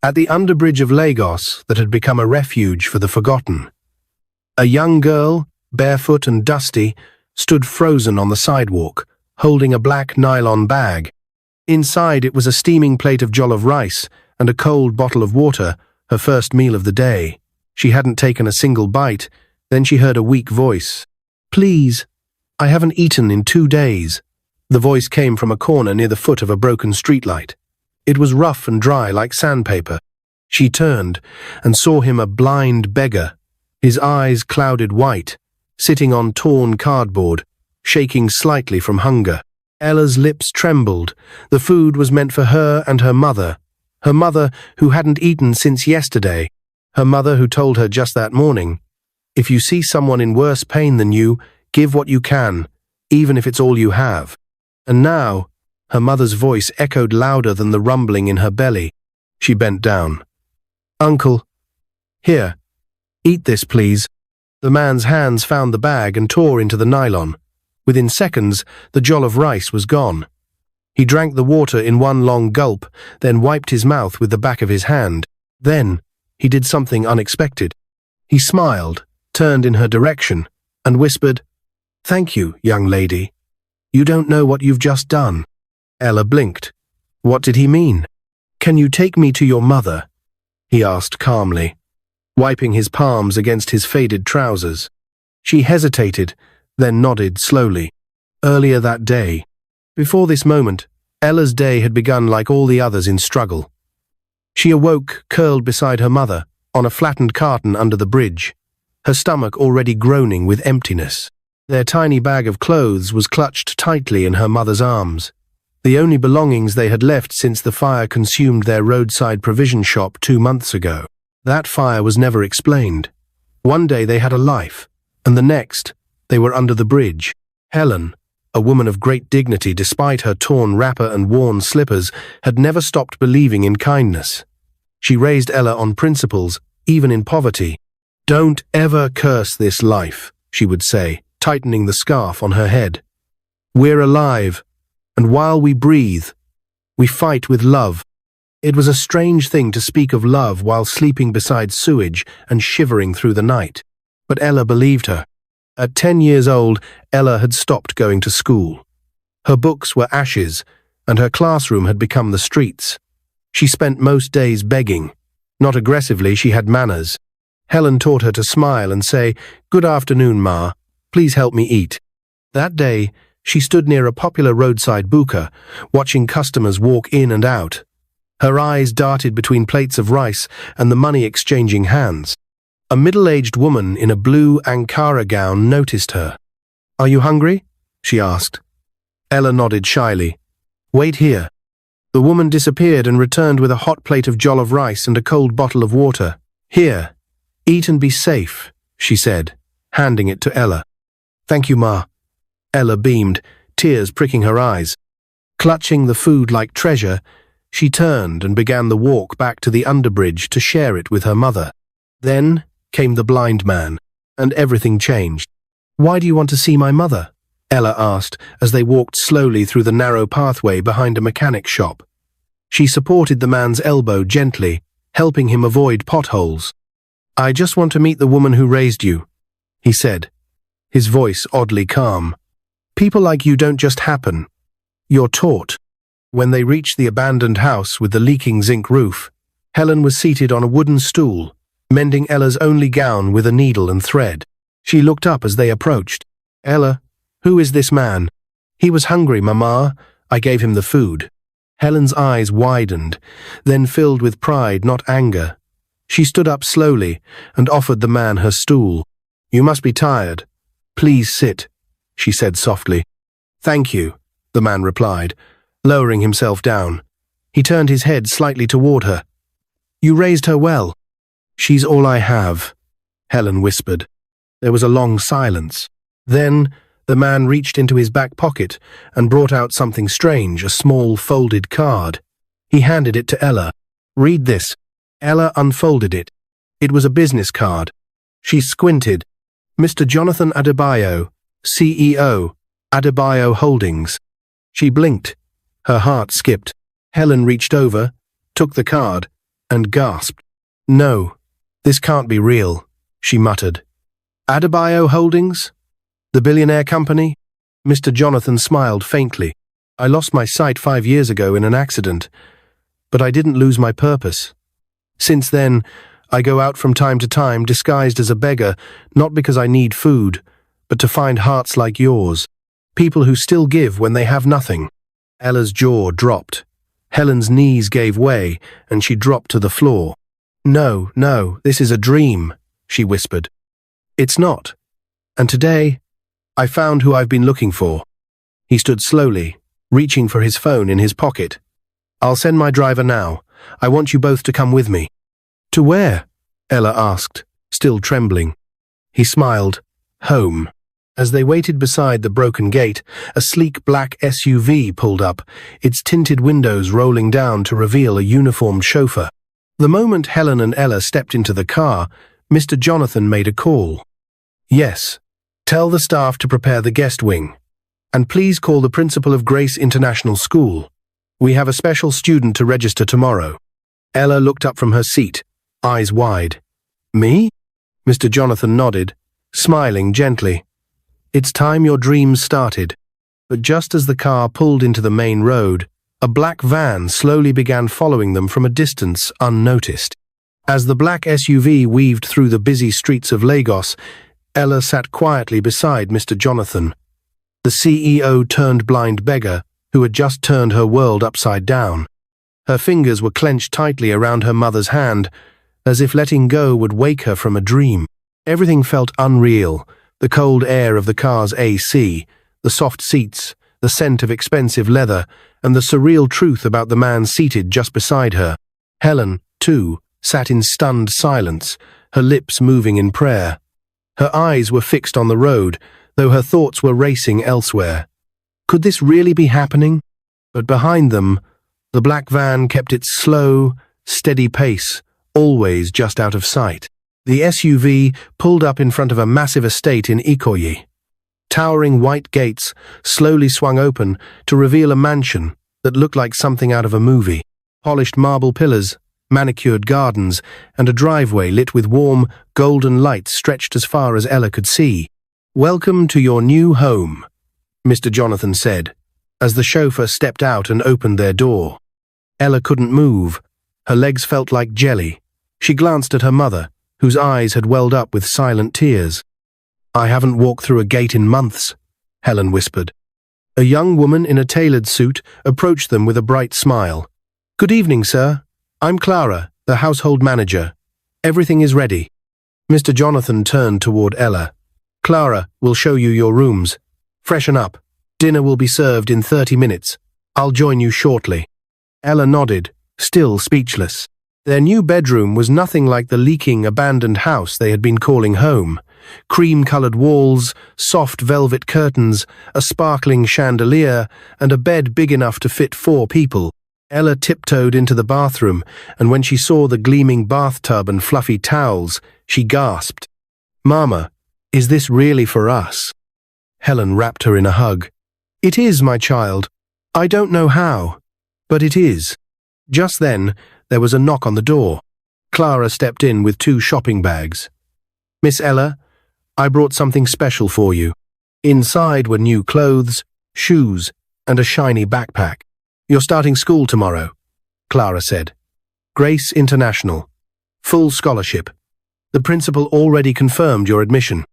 at the underbridge of Lagos that had become a refuge for the forgotten. A young girl, barefoot and dusty, stood frozen on the sidewalk, holding a black nylon bag. Inside it was a steaming plate of jollof rice and a cold bottle of water, her first meal of the day. She hadn't taken a single bite. Then she heard a weak voice. "Please, I haven't eaten in 2 days." The voice came from a corner near the foot of a broken streetlight. It was rough and dry like sandpaper. She turned and saw him, a blind beggar, his eyes clouded white, sitting on torn cardboard, shaking slightly from hunger. Ella's lips trembled. The food was meant for her and her mother who hadn't eaten since yesterday, her mother who told her just that morning, "If you see someone in worse pain than you, give what you can, even if it's all you have." And now, her mother's voice echoed louder than the rumbling in her belly. She bent down. "Uncle, here, eat this, please." The man's hands found the bag and tore into the nylon. Within seconds, the jollof rice was gone. He drank the water in one long gulp, then wiped his mouth with the back of his hand. Then, he did something unexpected. He smiled, turned in her direction, and whispered, "Thank you, young lady. You don't know what you've just done." Ella blinked. What did he mean? "Can you take me to your mother?" he asked calmly, wiping his palms against his faded trousers. She hesitated, then nodded slowly. Earlier that day, before this moment, Ella's day had begun like all the others in struggle. She awoke, curled beside her mother, on a flattened carton under the bridge, her stomach already groaning with emptiness. Their tiny bag of clothes was clutched tightly in her mother's arms, the only belongings they had left since the fire consumed their roadside provision shop 2 months ago. That fire was never explained. One day they had a life, and the next, they were under the bridge. Helen, a woman of great dignity despite her torn wrapper and worn slippers, had never stopped believing in kindness. She raised Ella on principles, even in poverty. "Don't ever curse this life," she would say, tightening the scarf on her head. "We're alive, and while we breathe, we fight with love." It was a strange thing to speak of love while sleeping beside sewage and shivering through the night. But Ella believed her. At 10 years old, Ella had stopped going to school. Her books were ashes, and her classroom had become the streets. She spent most days begging. Not aggressively, she had manners. Helen taught her to smile and say, "Good afternoon, Ma. Please help me eat." That day, she stood near a popular roadside buka, watching customers walk in and out. Her eyes darted between plates of rice and the money-exchanging hands. A middle-aged woman in a blue Ankara gown noticed her. "Are you hungry?" she asked. Ella nodded shyly. "Wait here." The woman disappeared and returned with a hot plate of jollof rice and a cold bottle of water. "Here, eat and be safe," she said, handing it to Ella. "Thank you, Ma." Ella beamed, tears pricking her eyes. Clutching the food like treasure, she turned and began the walk back to the underbridge to share it with her mother. Then came the blind man, and everything changed. "Why do you want to see my mother?" Ella asked as they walked slowly through the narrow pathway behind a mechanic's shop. She supported the man's elbow gently, helping him avoid potholes. "I just want to meet the woman who raised you," he said, his voice oddly calm. "People like you don't just happen. You're taught." When they reached the abandoned house with the leaking zinc roof, Helen was seated on a wooden stool, mending Ella's only gown with a needle and thread. She looked up as they approached. "Ella, who is this man?" "He was hungry, Mama. I gave him the food." Helen's eyes widened, then filled with pride, not anger. She stood up slowly and offered the man her stool. "You must be tired. Please sit," she said softly. "Thank you," the man replied, lowering himself down. He turned his head slightly toward her. "You raised her well." "She's all I have," Helen whispered. There was a long silence. Then the man reached into his back pocket and brought out something strange, a small folded card. He handed it to Ella. "Read this." Ella unfolded it. It was a business card. She squinted. "Mr. Jonathan Adebayo, CEO, Adebayo Holdings." She blinked. Her heart skipped. Helen reached over, took the card, and gasped. "No, this can't be real," she muttered. "Adebayo Holdings? The Billionaire company?" Mr. Jonathan smiled faintly. "I lost my sight 5 years ago in an accident, but I didn't lose my purpose. Since then, I go out from time to time disguised as a beggar, not because I need food, but to find hearts like yours, people who still give when they have nothing." Ella's jaw dropped. Helen's knees gave way, and she dropped to the floor. "No, no, this is a dream," she whispered. "It's not. And today, I found who I've been looking for." He stood slowly, reaching for his phone in his pocket. "I'll send my driver now. I want you both to come with me." "To where?" Ella asked, still trembling. He smiled. "Home." As they waited beside the broken gate, a sleek black SUV pulled up, its tinted windows rolling down to reveal a uniformed chauffeur. The moment Helen and Ella stepped into the car, Mr. Jonathan made a call. "Yes. Tell the staff to prepare the guest wing. And please call the principal of Grace International School. We have a special student to register tomorrow." Ella looked up from her seat, eyes wide. "Me?" Mr. Jonathan nodded, smiling gently. "It's time your dreams started." But just as the car pulled into the main road, a black van slowly began following them from a distance unnoticed. As the black SUV weaved through the busy streets of Lagos, Ella sat quietly beside Mr. Jonathan. The CEO turned blind beggar, who had just turned her world upside down. Her fingers were clenched tightly around her mother's hand, as if letting go would wake her from a dream. Everything felt unreal. The cold air of the car's AC, the soft seats, the scent of expensive leather, and the surreal truth about the man seated just beside her. Helen, too, sat in stunned silence, her lips moving in prayer. Her eyes were fixed on the road, though her thoughts were racing elsewhere. Could this really be happening? But behind them, the black van kept its slow, steady pace, always just out of sight. The SUV pulled up in front of a massive estate in Ikoyi. Towering white gates slowly swung open to reveal a mansion that looked like something out of a movie. Polished marble pillars, manicured gardens, and a driveway lit with warm, golden lights stretched as far as Ella could see. "Welcome to your new home," Mr. Jonathan said, as the chauffeur stepped out and opened their door. Ella couldn't move. Her legs felt like jelly. She glanced at her mother, whose eyes had welled up with silent tears. "I haven't walked through a gate in months," Helen whispered. A young woman in a tailored suit approached them with a bright smile. "Good evening, sir. I'm Clara, the household manager. Everything is ready." Mr. Jonathan turned toward Ella. "Clara, we'll show you your rooms. Freshen up. Dinner will be served in 30 minutes. I'll join you shortly." Ella nodded, still speechless. Their new bedroom was nothing like the leaking, abandoned house they had been calling home. Cream-colored walls, soft velvet curtains, a sparkling chandelier, and a bed big enough to fit 4 people. Ella tiptoed into the bathroom, and when she saw the gleaming bathtub and fluffy towels, she gasped. "Mama, is this really for us?" Helen wrapped her in a hug. "It is, my child. I don't know how, but it is." Just then, there was a knock on the door. Clara stepped in with 2 shopping bags. "Miss Ella, I brought something special for you." Inside were new clothes, shoes, and a shiny backpack. "You're starting school tomorrow," Clara said. "Grace International. Full scholarship. The principal already confirmed your admission."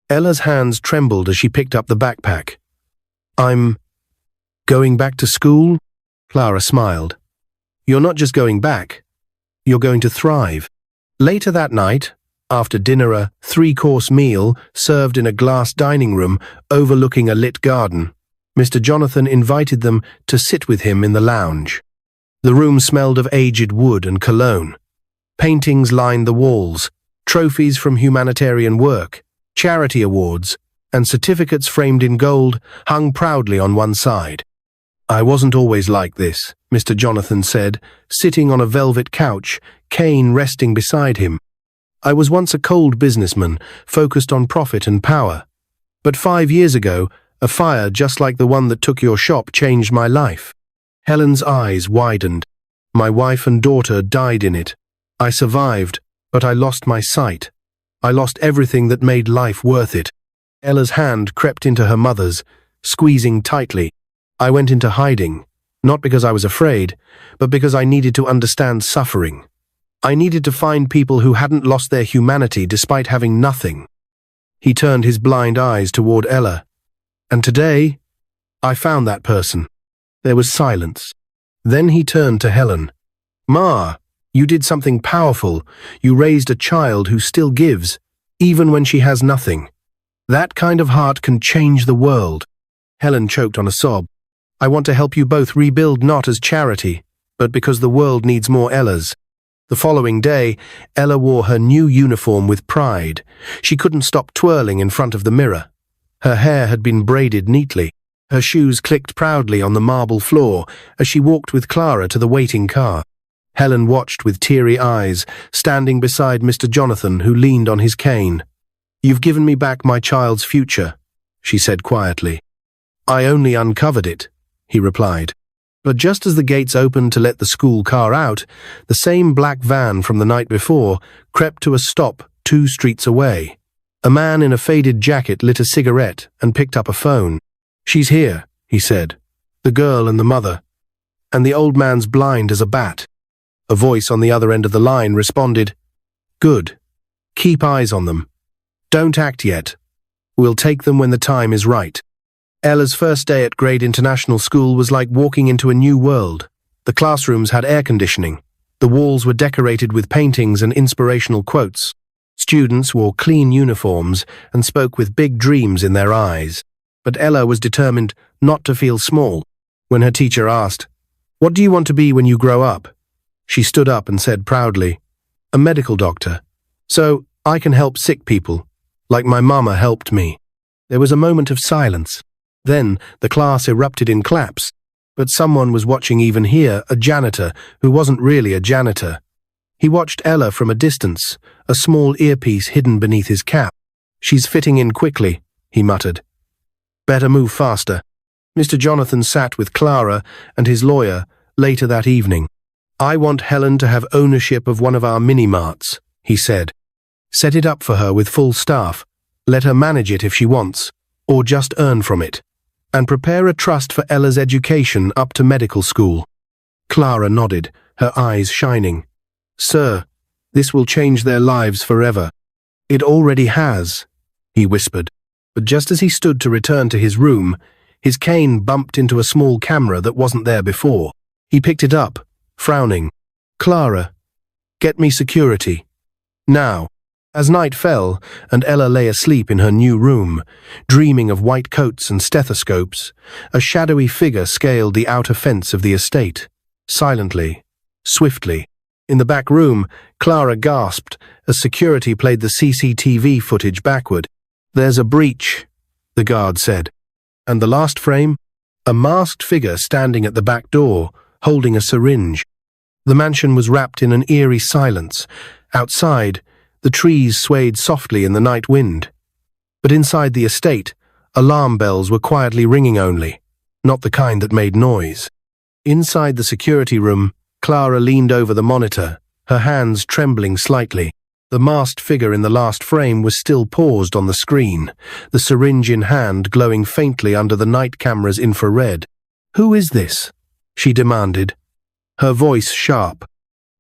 Ella's hands trembled as she picked up the backpack. "I'm going back to school?" Clara smiled. "You're not just going back. You're going to thrive." Later that night, after dinner, a 3-course meal served in a glass dining room overlooking a lit garden, Mr. Jonathan invited them to sit with him in the lounge. The room smelled of aged wood and cologne. Paintings lined the walls, trophies from humanitarian work, charity awards, and certificates framed in gold hung proudly on one side. "I wasn't always like this," Mr. Jonathan said, sitting on a velvet couch, cane resting beside him. "I was once a cold businessman, focused on profit and power. But 5 years ago, a fire just like the one that took your shop changed my life." Helen's eyes widened. "My wife and daughter died in it," I survived, but I lost my sight. I lost everything that made life worth it. Ella's hand crept into her mother's, squeezing tightly. I went into hiding, not because I was afraid, but because I needed to understand suffering. I needed to find people who hadn't lost their humanity despite having nothing. He turned his blind eyes toward Ella. And today, I found that person. There was silence. Then he turned to Helen. Ma, you did something powerful. You raised a child who still gives, even when she has nothing. That kind of heart can change the world. Helen choked on a sob. I want to help you both rebuild not as charity, but because the world needs more Ellas. The following day, Ella wore her new uniform with pride. She couldn't stop twirling in front of the mirror. Her hair had been braided neatly. Her shoes clicked proudly on the marble floor as she walked with Clara to the waiting car. Helen watched with teary eyes, standing beside Mr. Jonathan, who leaned on his cane. You've given me back my child's future, she said quietly. I only uncovered it, he replied. But just as the gates opened to let the school car out, the same black van from the night before crept to a stop 2 streets away. A man in a faded jacket lit a cigarette and picked up a phone. She's here, he said. The girl and the mother. And the old man's blind as a bat. A voice on the other end of the line responded, Good. Keep eyes on them. Don't act yet. We'll take them when the time is right. Ella's first day at Grade International School was like walking into a new world. The classrooms had air conditioning. The walls were decorated with paintings and inspirational quotes. Students wore clean uniforms and spoke with big dreams in their eyes. But Ella was determined not to feel small. When her teacher asked, What do you want to be when you grow up? She stood up and said proudly, A medical doctor. So I can help sick people, like my mama helped me. There was a moment of silence. Then the class erupted in claps, but someone was watching even here, a janitor who wasn't really a janitor. He watched Ella from a distance, a small earpiece hidden beneath his cap. She's fitting in quickly, he muttered. Better move faster. Mr. Jonathan sat with Clara and his lawyer later that evening. I want Helen to have ownership of one of our mini-marts, he said. Set it up for her with full staff. Let her manage it if she wants, or just earn from it. And prepare a trust for Ella's education up to medical school. Clara nodded, her eyes shining. Sir, this will change their lives forever. It already has, he whispered. But just as he stood to return to his room, his cane bumped into a small camera that wasn't there before. He picked it up, frowning. Clara, get me security. Now. As night fell, and Ella lay asleep in her new room, dreaming of white coats and stethoscopes, a shadowy figure scaled the outer fence of the estate. Silently, swiftly. In the back room, Clara gasped as security played the CCTV footage backward. There's a breach, the guard said. And the last frame? A masked figure standing at the back door, holding a syringe. The mansion was wrapped in an eerie silence. Outside, the trees swayed softly in the night wind. But inside the estate, alarm bells were quietly ringing only, not the kind that made noise. Inside the security room, Clara leaned over the monitor, her hands trembling slightly. The masked figure in the last frame was still paused on the screen, the syringe in hand glowing faintly under the night camera's infrared. Who is this? She demanded, her voice sharp.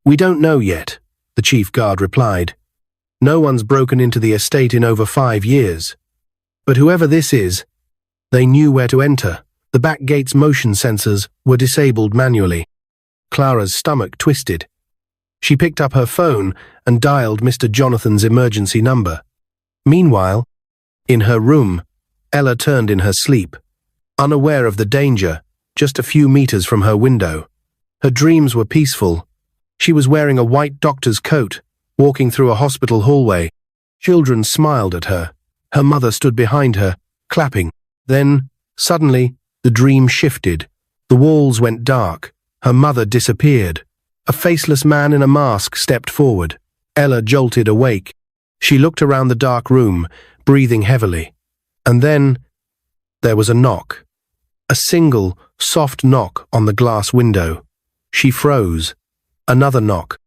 We don't know yet, the chief guard replied. No one's broken into the estate in over 5 years. But whoever this is, they knew where to enter. The back gate's motion sensors were disabled manually. Clara's stomach twisted. She picked up her phone and dialed Mr. Jonathan's emergency number. Meanwhile, in her room, Ella turned in her sleep, unaware of the danger, just a few meters from her window. Her dreams were peaceful. She was wearing a white doctor's coat, walking through a hospital hallway. Children smiled at her. Her mother stood behind her, clapping. Then, suddenly, the dream shifted. The walls went dark. Her mother disappeared. A faceless man in a mask stepped forward. Ella jolted awake. She looked around the dark room, breathing heavily. And then, there was a knock. A single, soft knock on the glass window. She froze. Another knock.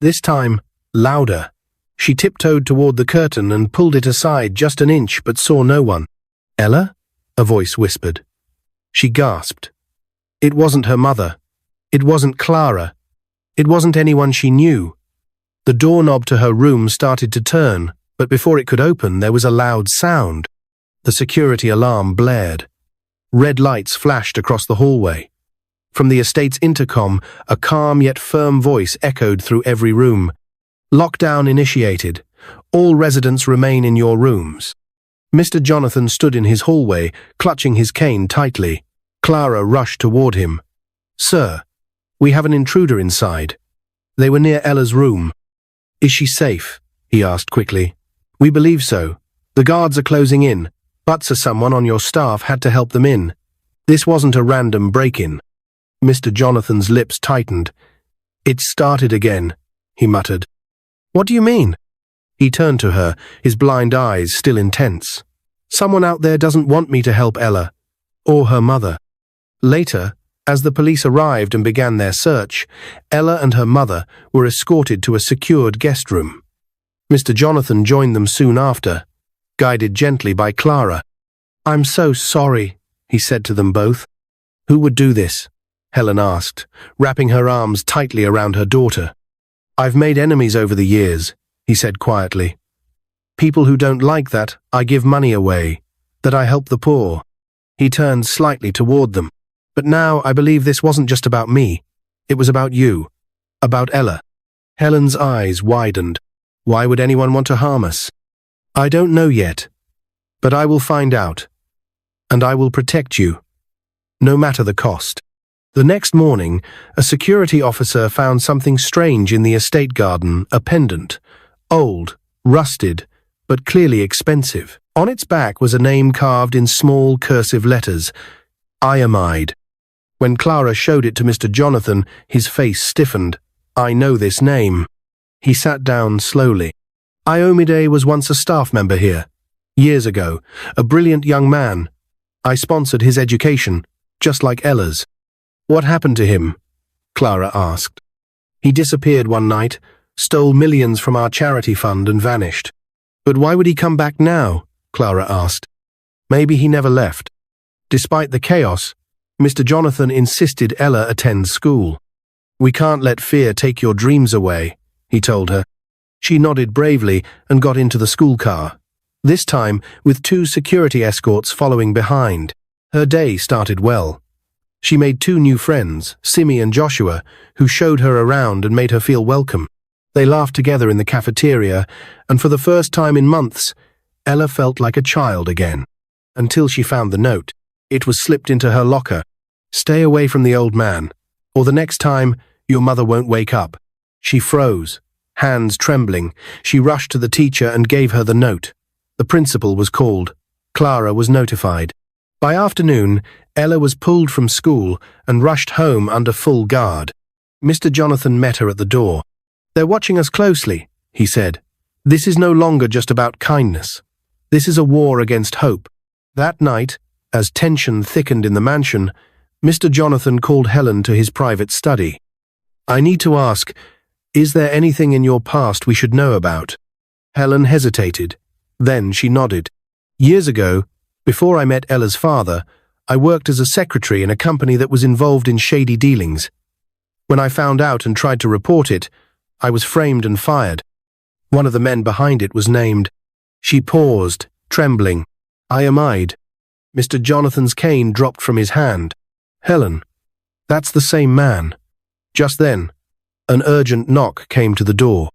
This time, louder. She tiptoed toward the curtain and pulled it aside just an inch but saw no one. "Ella?" a voice whispered. She gasped. It wasn't her mother. It wasn't Clara. It wasn't anyone she knew. The doorknob to her room started to turn, but before it could open, there was a loud sound. The security alarm blared. Red lights flashed across the hallway. From the estate's intercom, a calm yet firm voice echoed through every room. "Lockdown initiated. All residents remain in your rooms." Mr. Jonathan stood in his hallway, clutching his cane tightly. Clara rushed toward him. "Sir, we have an intruder inside." They were near Ella's room. "Is she safe?" he asked quickly. "We believe so. The guards are closing in. But someone on your staff had to help them in. This wasn't a random break-in." Mr. Jonathan's lips tightened. "It started again," he muttered. "What do you mean?" He turned to her, his blind eyes still intense. "Someone out there doesn't want me to help Ella, or her mother." Later, as the police arrived and began their search, Ella and her mother were escorted to a secured guest room. Mr. Jonathan joined them soon after, guided gently by Clara. "I'm so sorry," he said to them both. "Who would do this?" Helen asked, wrapping her arms tightly around her daughter. "I've made enemies over the years," he said quietly. "People who don't like that I give money away, that I help the poor." He turned slightly toward them. "But now I believe this wasn't just about me. It was about you. About Ella." Helen's eyes widened. "Why would anyone want to harm us?" "I don't know yet. But I will find out. And I will protect you. No matter the cost." The next morning, a security officer found something strange in the estate garden, a pendant. Old, rusted, but clearly expensive. On its back was a name carved in small cursive letters, Iamide. When Clara showed it to Mr. Jonathan, his face stiffened. "I know this name." He sat down slowly. "Iamide was once a staff member here. Years ago, a brilliant young man. I sponsored his education, just like Ella's." "What happened to him?" Clara asked. "He disappeared one night, stole millions from our charity fund and vanished." "But why would he come back now?" Clara asked. "Maybe he never left." Despite the chaos, Mr. Jonathan insisted Ella attend school. "We can't let fear take your dreams away," he told her. She nodded bravely and got into the school car, this time with 2 security escorts following behind. Her day started well. She made 2 new friends, Simi and Joshua, who showed her around and made her feel welcome. They laughed together in the cafeteria, and for the first time in months, Ella felt like a child again. Until she found the note. It was slipped into her locker. "Stay away from the old man, or the next time, your mother won't wake up." She froze, hands trembling. She rushed to the teacher and gave her the note. The principal was called. Clara was notified. By afternoon, Ella was pulled from school and rushed home under full guard. Mr. Jonathan met her at the door. "They're watching us closely," he said. "This is no longer just about kindness. This is a war against hope." That night, as tension thickened in the mansion, Mr. Jonathan called Helen to his private study. "I need to ask, is there anything in your past we should know about?" Helen hesitated. Then she nodded. "Years ago, before I met Ella's father, I worked as a secretary in a company that was involved in shady dealings. When I found out and tried to report it, I was framed and fired. One of the men behind it was named." She paused, trembling. "Iamide." Mr. Jonathan's cane dropped from his hand. "Helen, that's the same man." Just then, an urgent knock came to the door.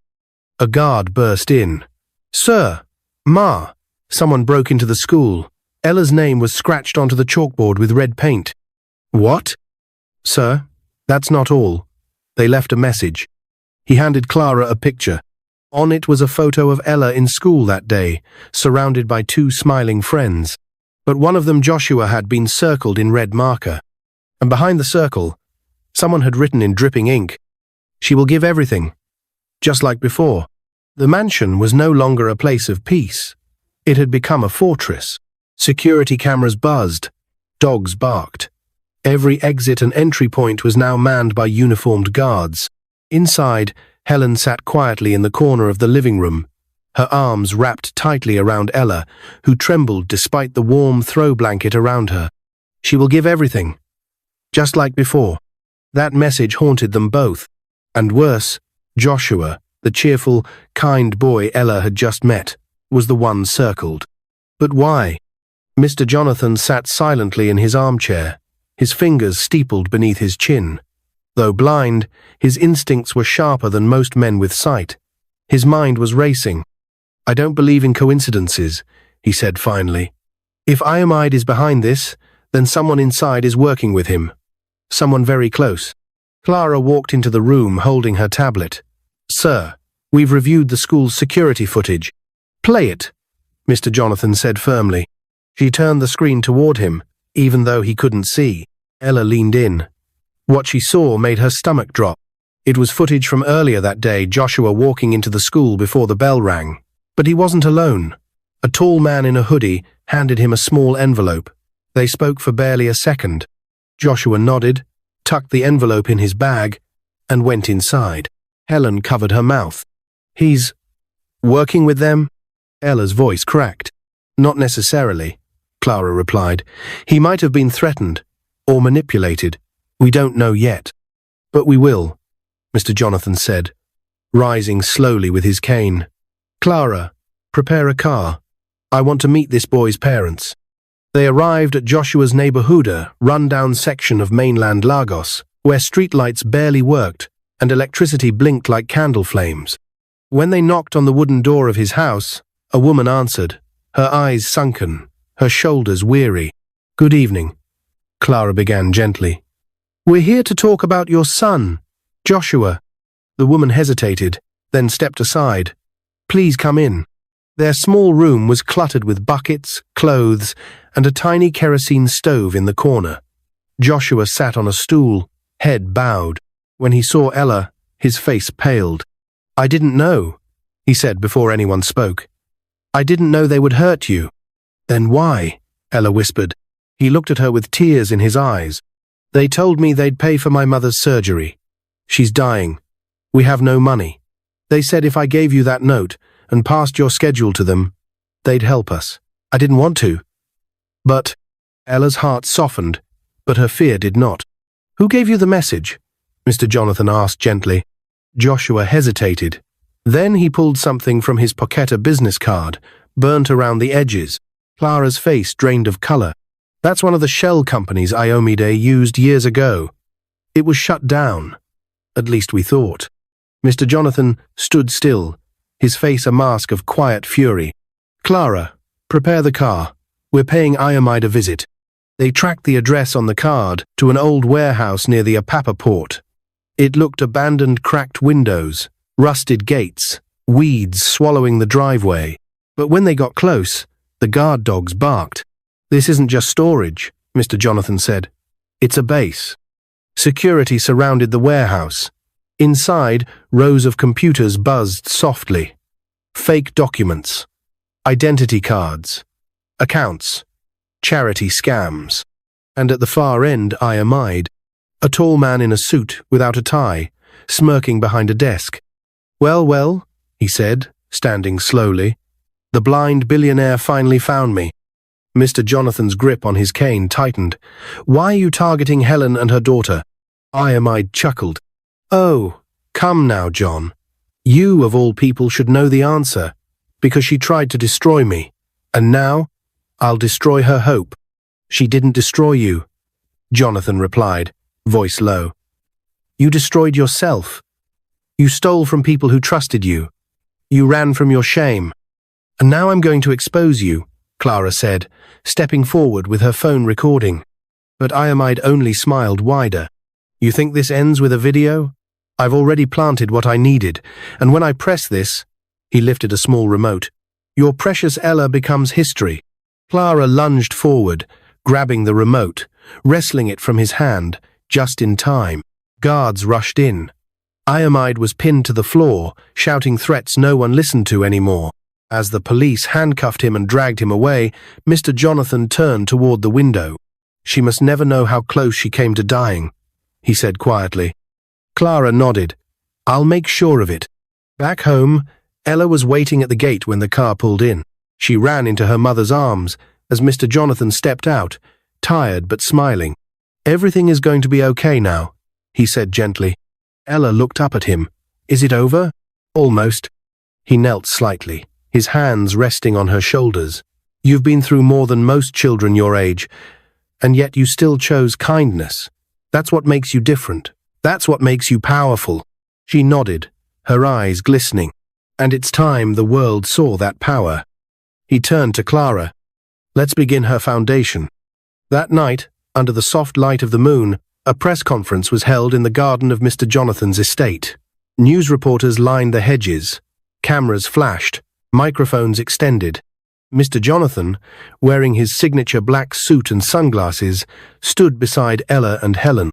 A guard burst in. "Sir, Ma, someone broke into the school. Ella's name was scratched onto the chalkboard with red paint." "What?" "Sir, that's not all. They left a message." He handed Clara a picture. On it was a photo of Ella in school that day, surrounded by 2 smiling friends. But one of them, Joshua, had been circled in red marker. And behind the circle, someone had written in dripping ink, "She will give everything." Just like before, the mansion was no longer a place of peace. It had become a fortress. Security cameras buzzed. Dogs barked. Every exit and entry point was now manned by uniformed guards. Inside, Helen sat quietly in the corner of the living room, her arms wrapped tightly around Ella, who trembled despite the warm throw blanket around her. She will give everything. Just like before. That message haunted them both. And worse, Joshua, the cheerful, kind boy Ella had just met, was the one circled. But why? Mr. Jonathan sat silently in his armchair, his fingers steepled beneath his chin. Though blind, his instincts were sharper than most men with sight. His mind was racing. "I don't believe in coincidences," he said finally. "If Iamide is behind this, then someone inside is working with him. Someone very close." Clara walked into the room holding her tablet. "Sir, we've reviewed the school's security footage." "Play it," Mr. Jonathan said firmly. She turned the screen toward him, even though he couldn't see. Ella leaned in. What she saw made her stomach drop. It was footage from earlier that day, Joshua walking into the school before the bell rang. But he wasn't alone. A tall man in a hoodie handed him a small envelope. They spoke for barely a second. Joshua nodded, tucked the envelope in his bag, and went inside. Helen covered her mouth. "He's working with them?" Ella's voice cracked. "Not necessarily," Clara replied. "He might have been threatened, or manipulated. We don't know yet. But we will," Mr. Jonathan said, rising slowly with his cane. "Clara, prepare a car. I want to meet this boy's parents." They arrived at Joshua's neighborhood, run-down section of mainland Lagos, where streetlights barely worked and electricity blinked like candle flames. When they knocked on the wooden door of his house, a woman answered, her eyes sunken, her shoulders weary. "Good evening," Clara began gently. "We're here to talk about your son, Joshua." The woman hesitated, then stepped aside. "Please come in." Their small room was cluttered with buckets, clothes, and a tiny kerosene stove in the corner. Joshua sat on a stool, head bowed. When he saw Ella, his face paled. "I didn't know," he said before anyone spoke. "I didn't know they would hurt you." "Then why?" Ella whispered. He looked at her with tears in his eyes. "They told me they'd pay for my mother's surgery. She's dying. We have no money. They said if I gave you that note and passed your schedule to them, they'd help us. I didn't want to." "But—" Ella's heart softened, but her fear did not. "Who gave you the message?" Mr. Jonathan asked gently. Joshua hesitated. Then he pulled something from his pocket, a business card, burnt around the edges. Clara's face drained of color. "That's one of the shell companies Iomide used years ago. It was shut down. At least we thought." Mr. Jonathan stood still, his face a mask of quiet fury. "Clara, prepare the car. We're paying Iamide a visit." They tracked the address on the card to an old warehouse near the Apapa port. It looked abandoned, cracked windows, rusted gates, weeds swallowing the driveway. But when they got close, the guard dogs barked. "This isn't just storage," Mr. Jonathan said. "It's a base." Security surrounded the warehouse. Inside, rows of computers buzzed softly. Fake documents, identity cards, accounts, charity scams. And at the far end, Iamide, a tall man in a suit without a tie, smirking behind a desk. "Well, well," he said, standing slowly. "The blind billionaire finally found me." Mr. Jonathan's grip on his cane tightened. "Why are you targeting Helen and her daughter?" Iamide chuckled. "Oh, come now, John. You, of all people, should know the answer, because she tried to destroy me, and now I'll destroy her hope." "She didn't destroy you," Jonathan replied, voice low. "You destroyed yourself. You stole from people who trusted you. You ran from your shame. And now I'm going to expose you," Clara said, stepping forward with her phone recording. But Iamide only smiled wider. "You think this ends with a video? I've already planted what I needed, and when I press this," he lifted a small remote, "your precious Ella becomes history." Clara lunged forward, grabbing the remote, wresting it from his hand, just in time. Guards rushed in. Iamide was pinned to the floor, shouting threats no one listened to anymore. As the police handcuffed him and dragged him away, Mr. Jonathan turned toward the window. "She must never know how close she came to dying," he said quietly. Clara nodded. I'll make sure of it." Back home, Ella was waiting at the gate when the car pulled in. She ran into her mother's arms as Mr. Jonathan stepped out, tired but smiling. "Everything is going to be okay now," he said gently. Ella looked up at him. "Is it over?" "Almost." He knelt slightly, his hands resting on her shoulders. "You've been through more than most children your age, and yet you still chose kindness. That's what makes you different. That's what makes you powerful." She nodded, her eyes glistening. And it's time the world saw that power. He turned to Clara. "Let's begin her foundation." That night, under the soft light of the moon, a press conference was held in the garden of Mr. Jonathan's estate. News reporters lined the hedges. Cameras flashed, microphones extended. Mr. Jonathan, wearing his signature black suit and sunglasses, stood beside Ella and Helen.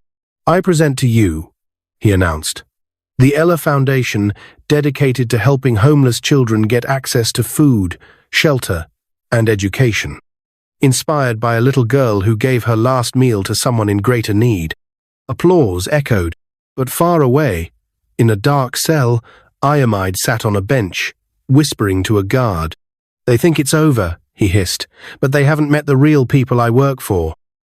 "I present to you," he announced, "the Ella Foundation, dedicated to helping homeless children get access to food, shelter, and education. Inspired by a little girl who gave her last meal to someone in greater need." Applause echoed, but far away, in a dark cell, Iamide sat on a bench, whispering to a guard. "They think it's over," he hissed, "but they haven't met the real people I work for."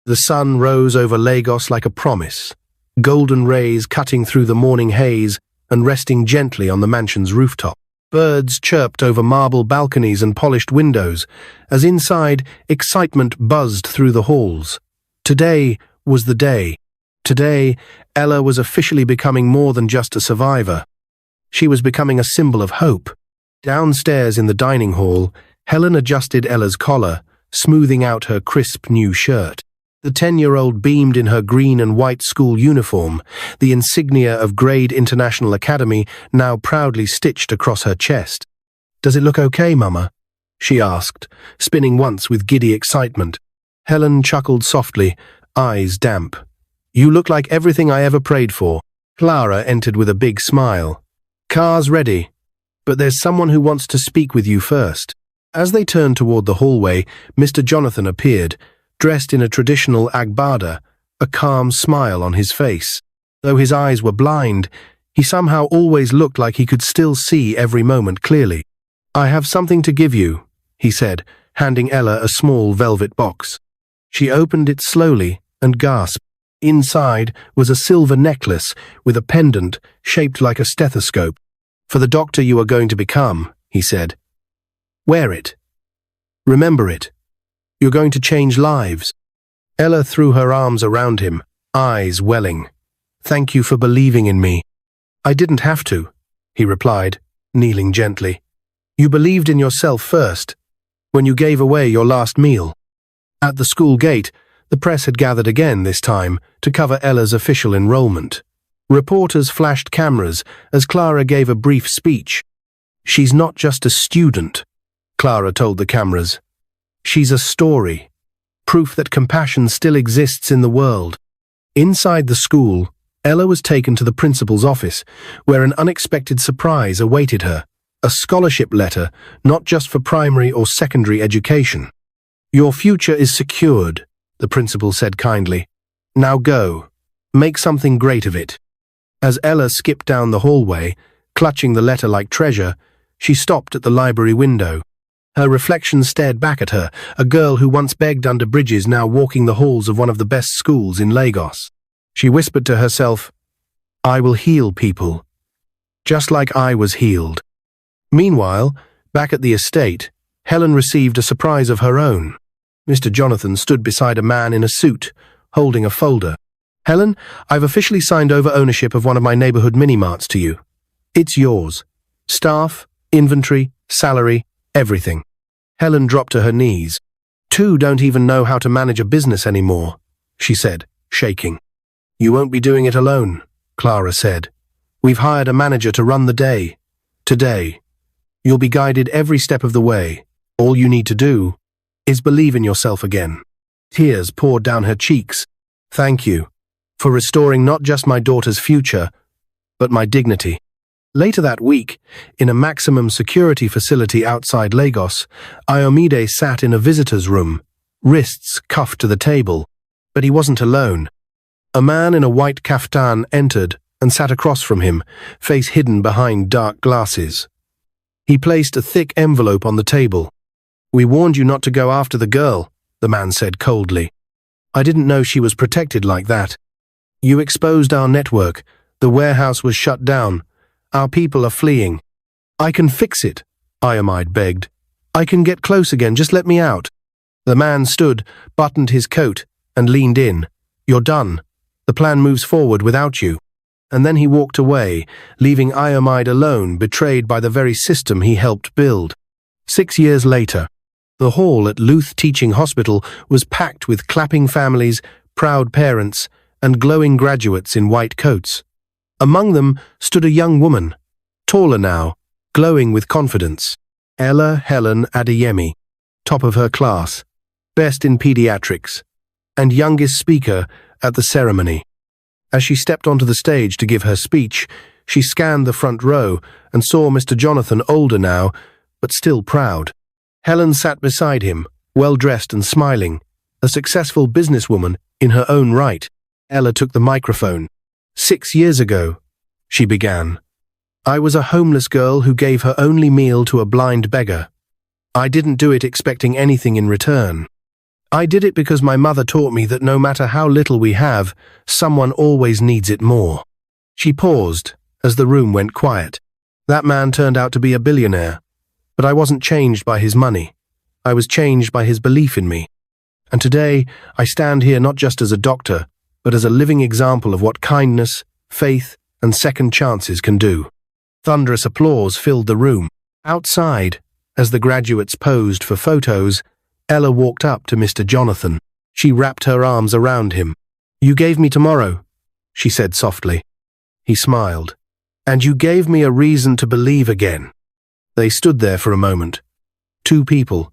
The sun rose over Lagos like a promise, golden rays cutting through the morning haze and resting gently on the mansion's rooftop. Birds chirped over marble balconies and polished windows, as inside excitement buzzed through the halls. Today was the day. Today, Ella was officially becoming more than just a survivor. She was becoming a symbol of hope. Downstairs in the dining hall, Helen adjusted Ella's collar, smoothing out her crisp new shirt. The 10-year-old beamed in her green and white school uniform, the insignia of Grade International Academy now proudly stitched across her chest. "Does it look okay, Mama?" she asked, spinning once with giddy excitement. Helen chuckled softly, eyes damp. "You look like everything I ever prayed for." Clara entered with a big smile. "Car's ready, but there's someone who wants to speak with you first." As they turned toward the hallway, Mr. Jonathan appeared, dressed in a traditional agbada, a calm smile on his face. Though his eyes were blind, he somehow always looked like he could still see every moment clearly. "I have something to give you," he said, handing Ella a small velvet box. She opened it slowly and gasped. Inside was a silver necklace with a pendant shaped like a stethoscope. "For the doctor you are going to become," he said. "Wear it. Remember it. You're going to change lives." Ella threw her arms around him, eyes welling. "Thank you for believing in me." "I didn't have to," he replied, kneeling gently. "You believed in yourself first, when you gave away your last meal." At the school gate, the press had gathered again this time to cover Ella's official enrollment. Reporters flashed cameras as Clara gave a brief speech. "She's not just a student," Clara told the cameras. "She's a story, proof that compassion still exists in the world." Inside the school, Ella was taken to the principal's office, where an unexpected surprise awaited her. A scholarship letter, not just for primary or secondary education. "Your future is secured," the principal said kindly. "Now go. Make something great of it." As Ella skipped down the hallway, clutching the letter like treasure, she stopped at the library window. Her reflection stared back at her, a girl who once begged under bridges now walking the halls of one of the best schools in Lagos. She whispered to herself, "I will heal people, just like I was healed." Meanwhile, back at the estate, Helen received a surprise of her own. Mr. Jonathan stood beside a man in a suit, holding a folder. "Helen, I've officially signed over ownership of one of my neighborhood mini-marts to you. It's yours. Staff, inventory, salary, everything." Helen dropped to her knees. "Two don't even know how to manage a business anymore," she said, shaking. "You won't be doing it alone," Clara said. "We've hired a manager to run the day. Today. You'll be guided every step of the way. All you need to do is believe in yourself again." Tears poured down her cheeks. "Thank you for restoring not just my daughter's future, but my dignity." Later that week, in a maximum security facility outside Lagos, Iomide sat in a visitor's room, wrists cuffed to the table. But he wasn't alone. A man in a white kaftan entered, and sat across from him, face hidden behind dark glasses. He placed a thick envelope on the table. "We warned you not to go after the girl," the man said coldly. "I didn't know she was protected like that. You exposed our network. The warehouse was shut down. Our people are fleeing." "I can fix it," Iamide begged. "I can get close again, just let me out." The man stood, buttoned his coat, and leaned in. "You're done. The plan moves forward without you." And then he walked away, leaving Iamide alone, betrayed by the very system he helped build. 6 years later, the hall at Luth Teaching Hospital was packed with clapping families, proud parents, and glowing graduates in white coats. Among them stood a young woman, taller now, glowing with confidence. Ella Helen Adeyemi, top of her class, best in pediatrics, and youngest speaker at the ceremony. As she stepped onto the stage to give her speech, she scanned the front row and saw Mr. Jonathan, older now, but still proud. Helen sat beside him, well-dressed and smiling, a successful businesswoman in her own right. Ella took the microphone. "6 years ago," she began, "I was a homeless girl who gave her only meal to a blind beggar. I didn't do it expecting anything in return. I did it because my mother taught me that no matter how little we have, someone always needs it more." She paused as the room went quiet. "That man turned out to be a billionaire, but I wasn't changed by his money. I was changed by his belief in me. And today, I stand here not just as a doctor, but as a living example of what kindness, faith, and second chances can do." Thunderous applause filled the room. Outside, as the graduates posed for photos, Ella walked up to Mr. Jonathan. She wrapped her arms around him. "You gave me tomorrow," she said softly. He smiled. "And you gave me a reason to believe again." They stood there for a moment. Two people,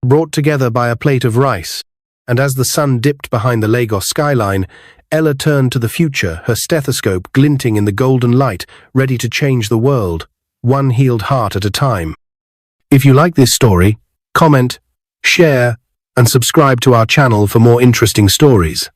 brought together by a plate of rice, and as the sun dipped behind the Lagos skyline, Ella turned to the future, her stethoscope glinting in the golden light, ready to change the world, one healed heart at a time. If you like this story, comment, share, and subscribe to our channel for more interesting stories.